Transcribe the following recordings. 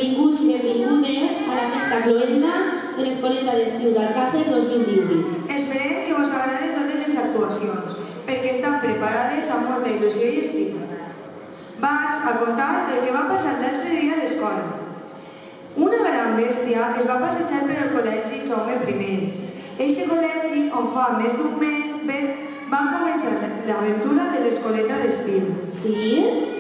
Benvinguts i benvingudes a la festa cloenda de l'Escoleta d'Estiu d'Alcàsser 2018. Esperem que vos agraden totes les actuacions, perquè estan preparades amb molta il·lusió i estima. Vaig a contar el que va passar l'altre dia a l'escola. Una gran bèstia es va passejar per el col·legi Jaume I. Eixe col·legi on fa més d'un mes va començar l'aventura de l'Escoleta d'Estiu. Sí?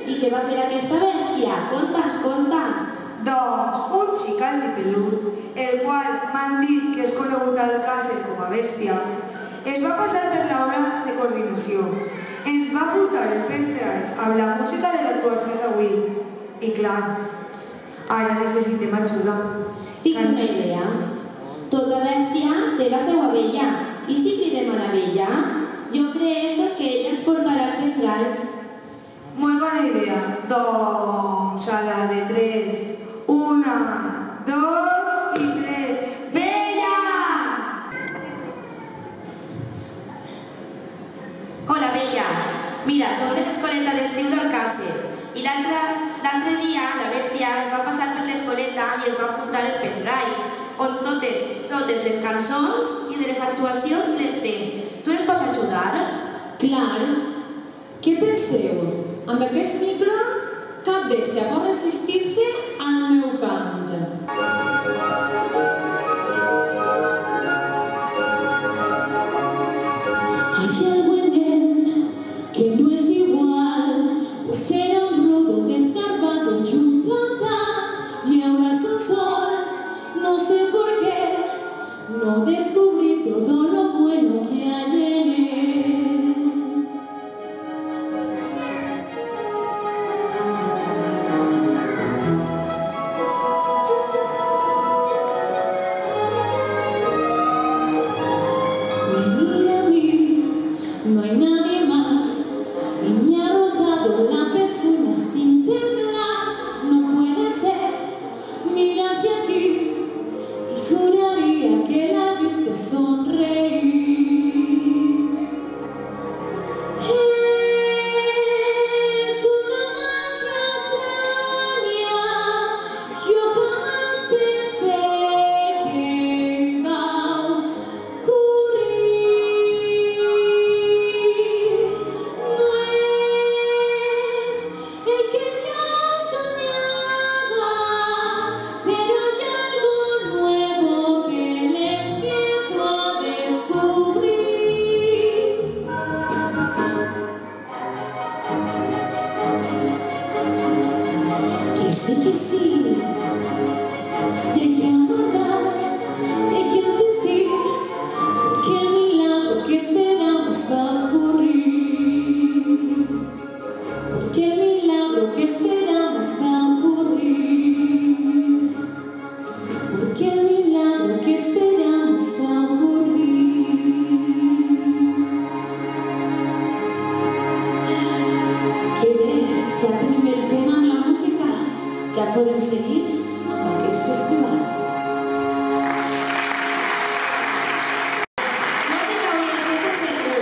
I què va fer aquesta bèstia? Conta'ns, conta'ns. Doncs un xic alt i pelut, el qual m'han dit que és conegut al Alcàsser com a bèstia, es va passar per l'aula de coordinació. Ens va furtar el pendrive amb la música de l'actuació d'avui. I clar, ara necessitem ajuda. Tinc una idea. Tota bèstia té la seva vella. I si cridem a la vella? Jo crec que ella ens portarà el pendrive. Molt bona idea. Doncs a la de 3. 1, 2 i 3. Vella! Hola, Vella. Mira, soc de l'Escoleta d'Estiu d'Alcàsser. I l'altre dia la bèstia es va passar per l'escoleta i es va furtar el pendrive, on totes les cançons i de les actuacions les té. Tu ens pots ajudar? Clar. Què penseu? Amb aquest micro, cap bèstia pot resistir-se al meu cant. Hay algo en él que no es igual, pues era un rodo desgarbado y un planta, y ahora es un sol. No sé por qué, no descubrí todo lo bueno que hay en él. No hay nadie más y me ha rozado la pezona sin temblar. No puede ser, mira hacia aquí y juraría que la he visto sonreír. Es una magia extraña, yo jamás pensé que iba a ocurrir. Que sí, y hay que abordar, hay que decir, porque el milagro que esperamos va a ocurrir, porque el milagro que esperamos va a ocurrir, porque el milagro que esperamos va a ocurrir. Que bé, ja tenim el tema amb la música. Ja podem seguir amb aquest festival. No se t'hauria de fer sense tu,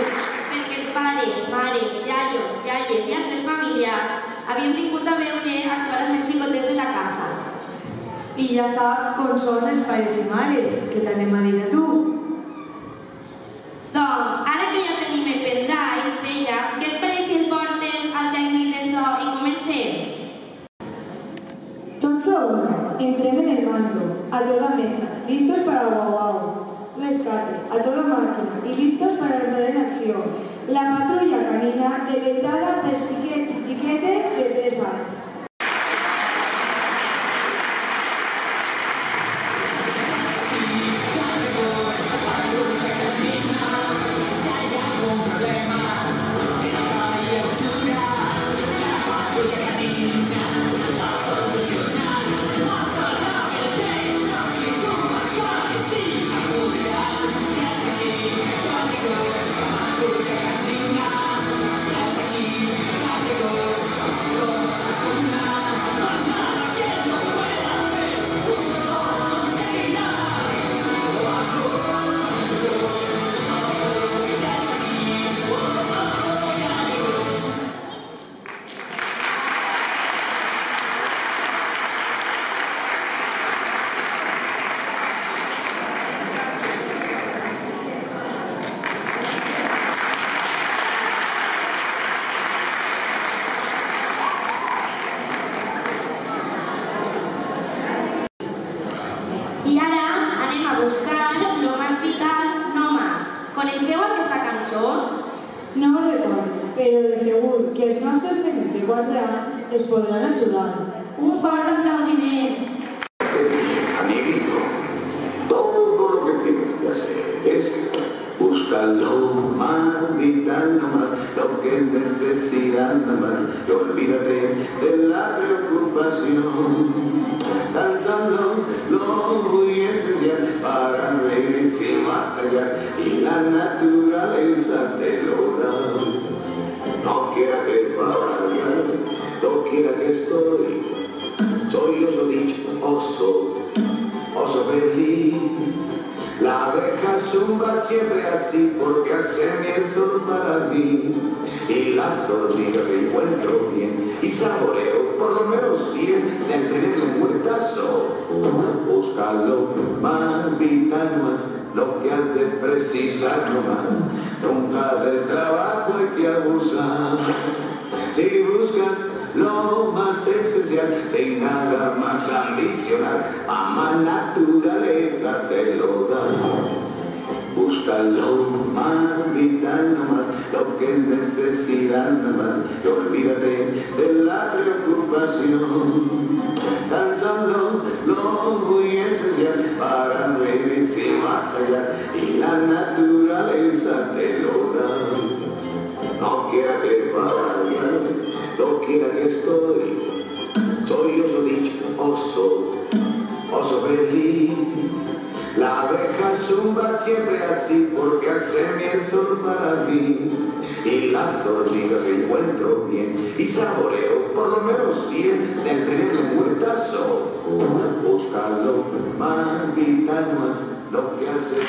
perquè els pares, mares, iaios, iaies i altres familiars havien vingut a veure actuar els més xicotes de la casa. I ja saps com són els pares i mares, que t'anem a dir a tu. Doncs, ara que ja tenim el pendrive, Vella, què et pareix si el portes al tècnic de so i comencem? Tots a una, entrem en el mando, a toda mecha, listos para guau-guau. Rescate, a toda máquina y listos para entrar en acción. La patrulla canina deleitada pels xiquets i xiquetes de 3 anys. No ho recordo, però de segur que els nostres menys de 4 anys es podran ajudar. Un fort aplaudiment. Amiguito, todo lo que tienes que hacer es buscar lo más vital nomás, lo que necesidad nomás, y olvídate de la preocupación. Tan solo lo muy esencial para vivir sin batallar, y la naturaleza te lo da. No quiera que vayas, no quiera que estoy, soy oso dicho, oso feliz. La abeja zumba siempre así porque hace miel solo para mí. Y las hormigas encuentro bien y saboreo por lo menos 100 del primer lengüetazo. Busca lo más vital más, lo que has de precisar nomás. Nunca del trabajo hay que abusar. Si buscas lo más esencial, sin nada más ambicionar, mamá naturaleza te lo da. Busca lo más vital nomás, lo que necesidad nomás, y olvídate de la preocupación. Tan solo lo muy esencial para vivir sin batallar, y la naturaleza te lo da. No quiera que vayas, no quiera que estoy, soy oso dicho, oso feliz. La abeja zumba siempre así porque hace miel solo para mí. Y las hormigas encuentro bien y saboreo por lo menos 100 del primer lengüetazo. Busca lo más vital más, lo que hace.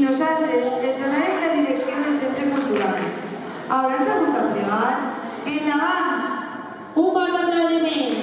nosaltres es donarem la direcció del Centre Cultural. Ara ens ha hagut a plegar. Endavant! Un fort aplaudiment.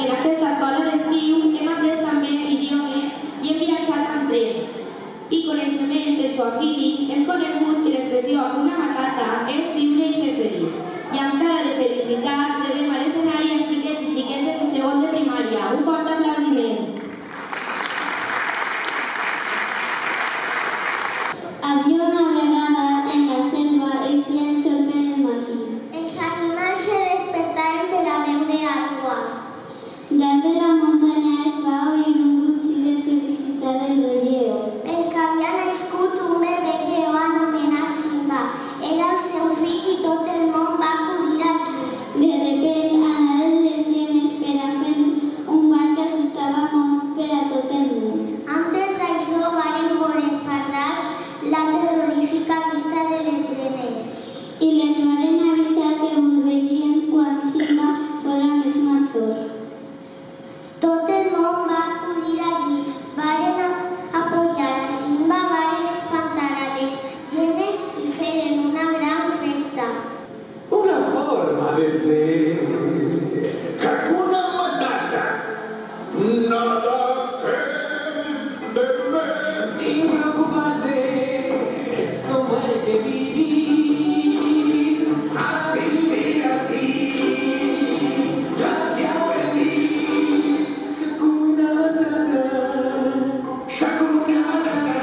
En aquesta escola d'estiu hem après també idiomes i hem viatjat amb tren. I coneixement del Swahili hem conegut que l'expressió Hakuna Matata és viure i ser feliç. I amb cara de felicitat rebem a l'escenari els xiquets i xiquetes de segon de primària. Un fort aplaudiment. Havia una vegada en la selva el ciel sol per el matí. Els animals se despertaven per a beure aigua. Dalt de la muntanya es va oir un brutxí de felicitat del rei lleó. Perquè havia nascut un bebè lleó anomenat Simba. Era el seu fill i tot el món va acudir aquí. De repent anaren les hienes per a fer un ball que assustava molt per a tot el món. Antes d'això varen veure els pardals la terrorífica vista de les hienes. I les varen avisar que volverien quan Simba fora més major. Tot el món va acudir allí. Varen apoyar a Simba, varen espantar a les hienes i feren una gran festa. Una forma de ser. Hakuna Matata. Nada que temer. Sin preocuparse, es como hay que vivir. A vivir así, ya te aprendí. Hakuna Matata, Hakuna Matata,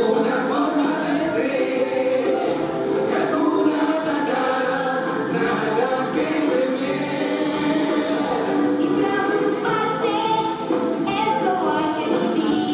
una forma de ser. Hakuna Matata, nada que temer. Sin preocuparse, es como hay que vivir.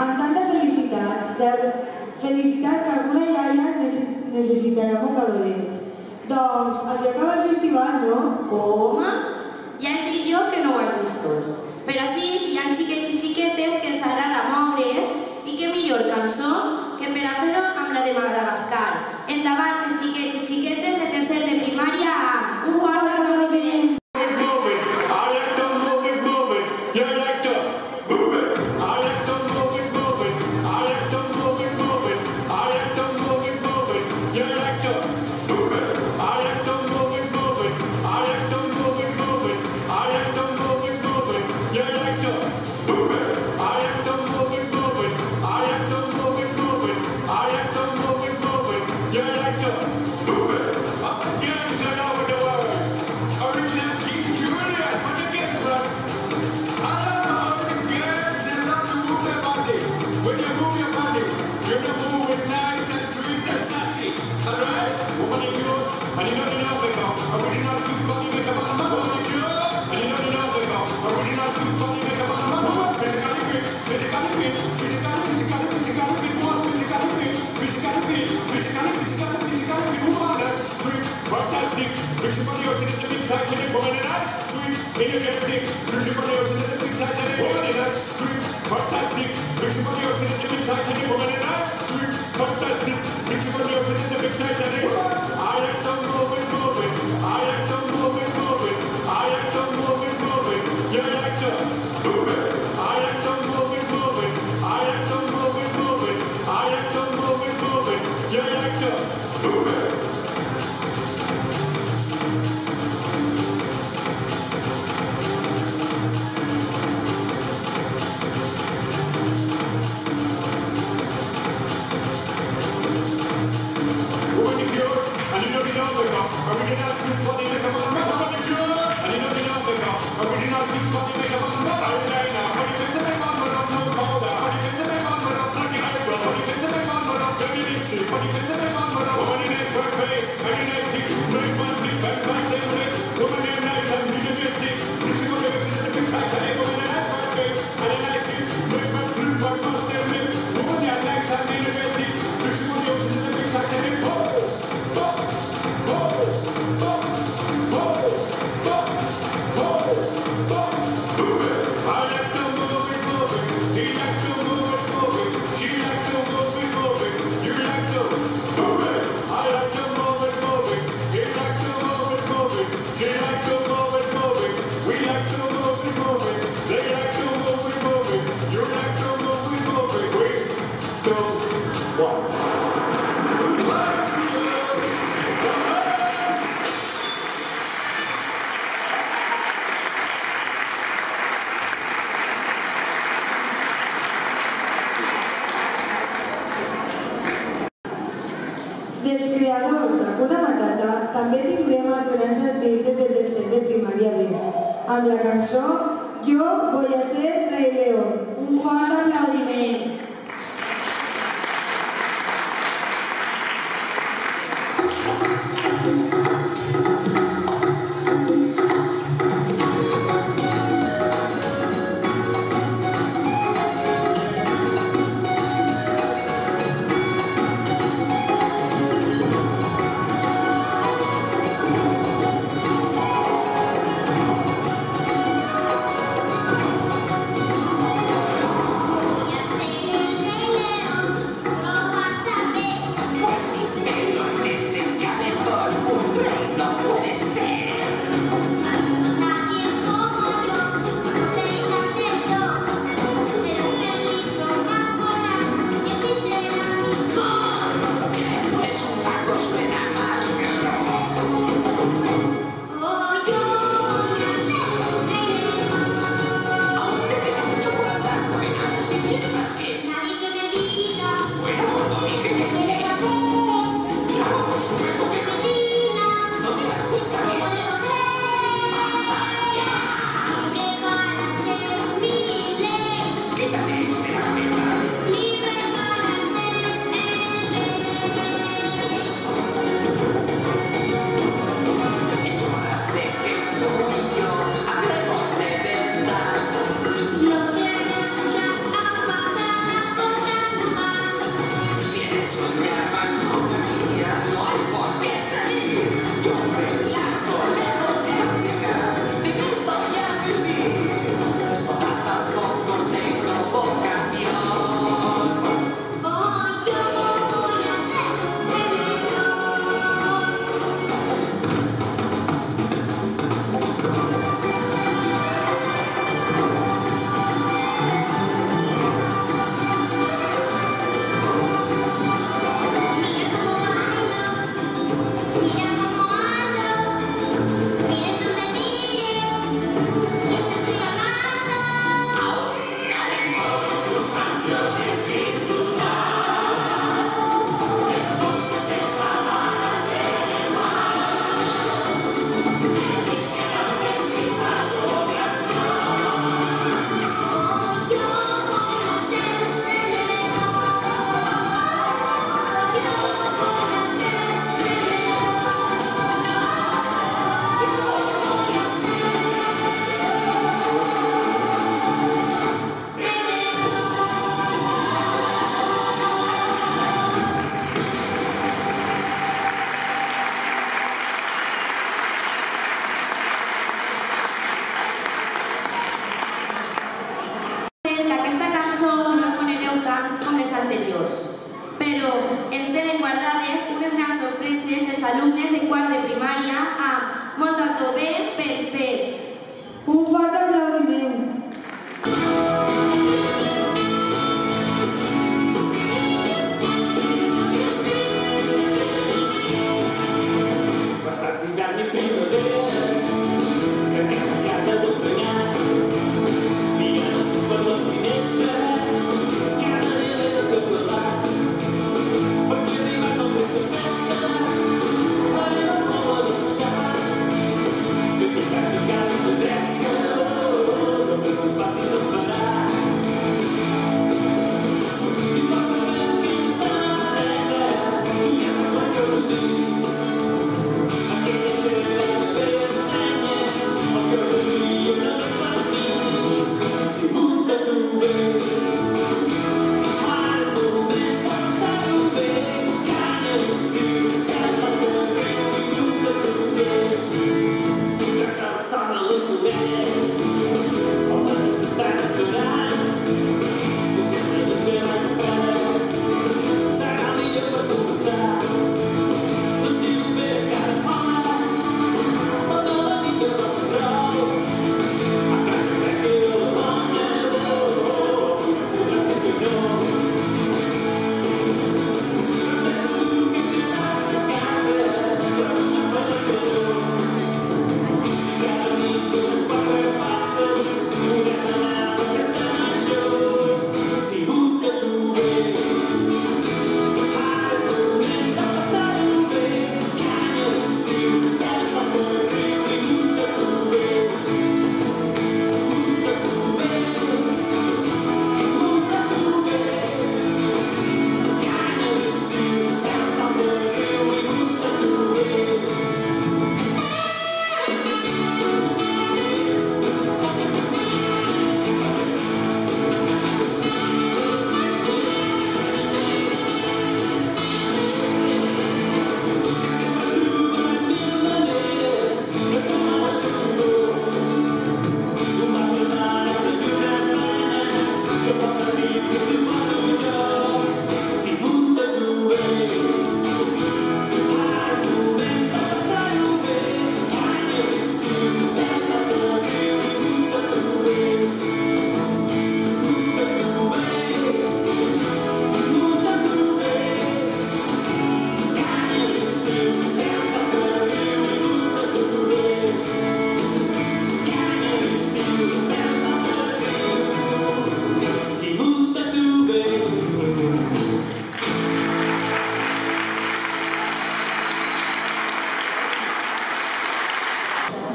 amb tanta felicitat que alguna iaia necessitarà mocadolet. Doncs es acaba el festival, no? Com? Ja et dic jo que no ho has vist tot. Però sí, hi ha xiquets i xiquetes que els agrada moure's i que millor cançó que per a fer-ho amb la de Madagascar. Endavant, els xiquets i xiquetes de tercer de primària amb un fort aplaudiment. Dels creadors d'Hakuna Matata també tindrem els grans artistes del tercer de primària B, amb la cançó Jo voy a ser Rei León. Un fort aplaudiment. Voy a ser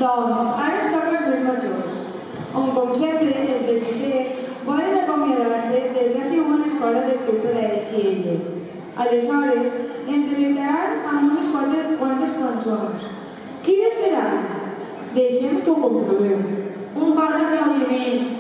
Doncs ara es toca als més majors, on com sempre els de sisè volen acomiadar-se del que ha sigut una escola d'estiu per a ells i elles. Aleshores ens deleitaran amb unes quantes cançons. Quines seran? Deixem que ho comproveu. Un fort aplaudiment.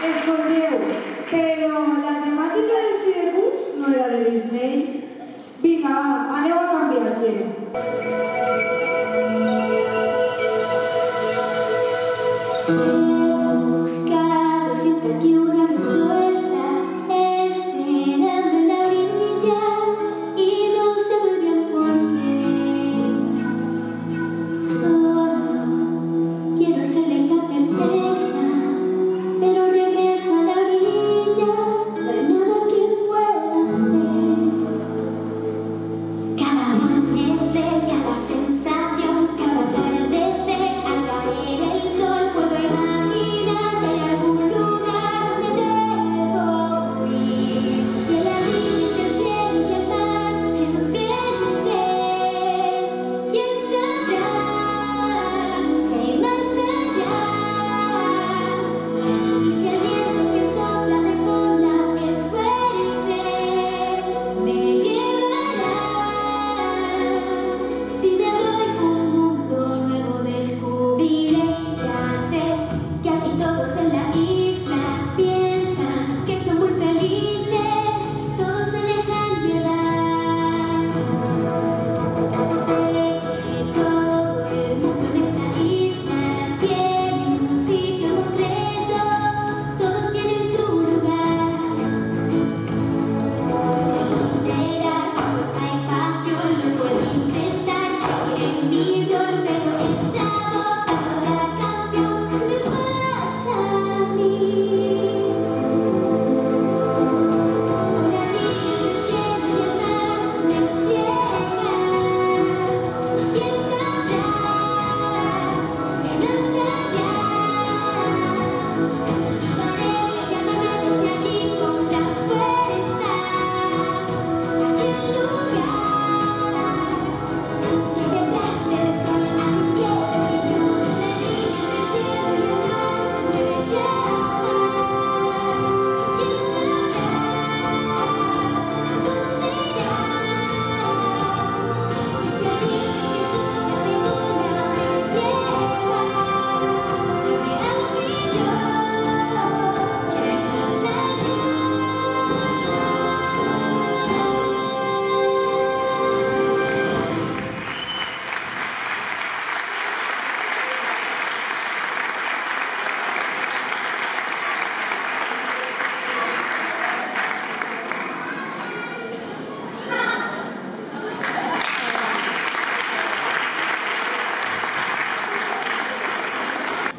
Escolteu, però la temàtica del fi de curs no era de Disney. Vinga, va, aneu a canviar-se. He buscado siempre aquí una respuesta, esperando en la orilla y no sé muy bien por qué. Solo quiero ser la hija perfecta, pero regreso a la orilla, no hay nada que pueda hacer. Cada amanecer, cada sensación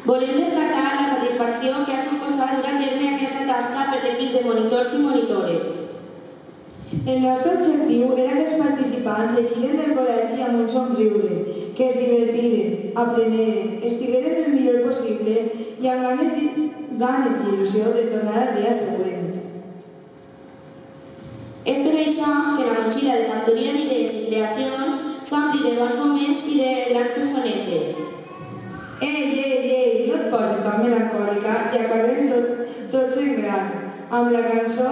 Volem destacar la satisfacció que ha suposat dur a terme aquesta tasca per l'equip de monitors i monitores. El nostre objectiu era que els participants eixiren del col·legi amb un somriure, que es divertiren, apreneren, estigueren el millor possible i amb ganes i il·lusió de tornar al dia següent. És per això que la motxilla de Factoria d'idees i creacions s'ompli de bons moments i de grans personetes. Ei, no et posis tan melancòlica i acabem tots en gran, amb la cançó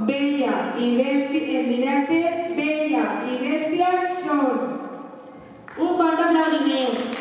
Bella i Bèstia en directe, Bella i Bèstia són. Un fort aplaudiment.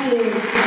Gràcies.